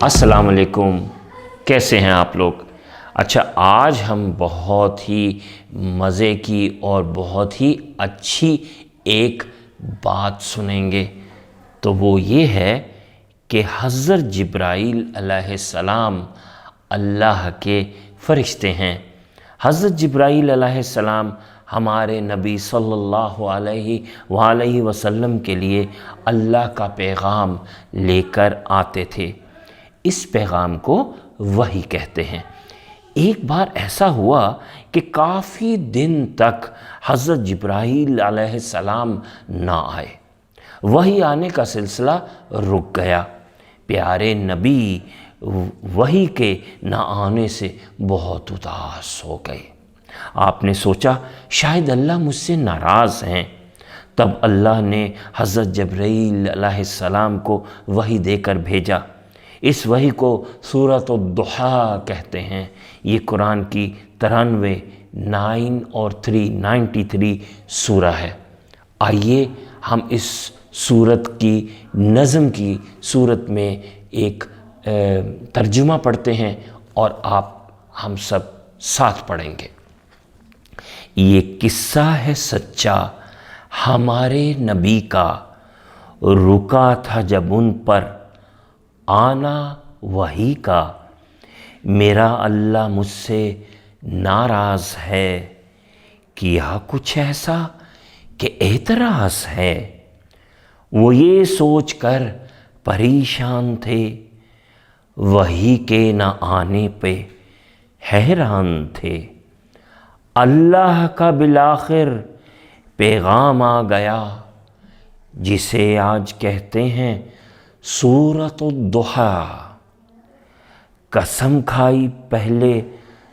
السلام علیکم، کیسے ہیں آپ لوگ؟ اچھا، آج ہم بہت ہی مزے کی اور بہت ہی اچھی ایک بات سنیں گے، تو وہ یہ ہے کہ حضرت جبرائیل علیہ السلام اللہ کے فرشتے ہیں۔ حضرت جبرائیل علیہ السلام ہمارے نبی صلی اللہ علیہ وآلہ وسلم کے لیے اللہ کا پیغام لے کر آتے تھے۔ اس پیغام کو وحی کہتے ہیں۔ ایک بار ایسا ہوا کہ کافی دن تک حضرت جبرائیل علیہ السلام نہ آئے۔ وحی آنے کا سلسلہ رک گیا۔ پیارے نبی وحی کے نہ آنے سے بہت اداس ہو گئے۔ آپ نے سوچا شاید اللہ مجھ سے ناراض ہیں۔ تب اللہ نے حضرت جبرائیل علیہ السلام کو وحی دے کر بھیجا۔ اس وحی کو سورۃ الضحیٰ کہتے ہیں۔ یہ قرآن کی 93 9 اور 393 سورہ ہے۔ آئیے ہم اس سورت کی نظم کی صورت میں ایک ترجمہ پڑھتے ہیں اور ہم سب ساتھ پڑھیں گے۔ یہ قصہ ہے سچا ہمارے نبی کا، رکا تھا جب ان پر آنا وحی کا، میرا اللہ مجھ سے ناراض ہے، کیا کچھ ایسا کہ اعتراض ہے۔ وہ یہ سوچ کر پریشان تھے، وحی کے نہ آنے پہ حیران تھے۔ اللہ کا بالآخر پیغام آ گیا، جسے آج کہتے ہیں سورۃ الضحیٰ۔ قسم کھائی پہلے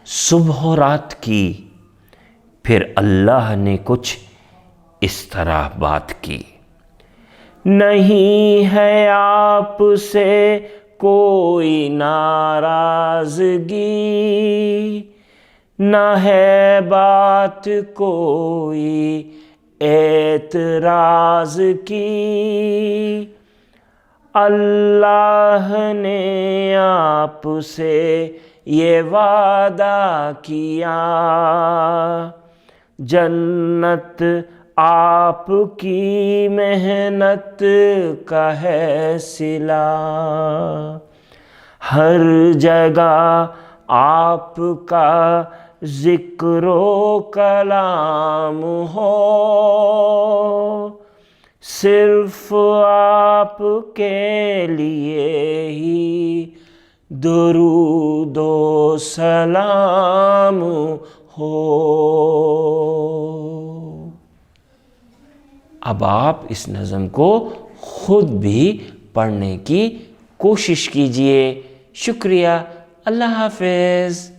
صبح و رات کی، پھر اللہ نے کچھ اس طرح بات کی۔ نہیں ہے آپ سے کوئی ناراضگی، نہ ہے بات کوئی اعتراض کی، اللہ نے آپ سے یہ وعدہ کیا، جنت آپ کی محنت کا ہے صلہ، ہر جگہ آپ کا ذکر و کلام ہو، صرف آپ کے لیے ہی درود و سلام ہو۔ اب آپ اس نظم کو خود بھی پڑھنے کی کوشش کیجئے۔ شکریہ، اللہ حافظ۔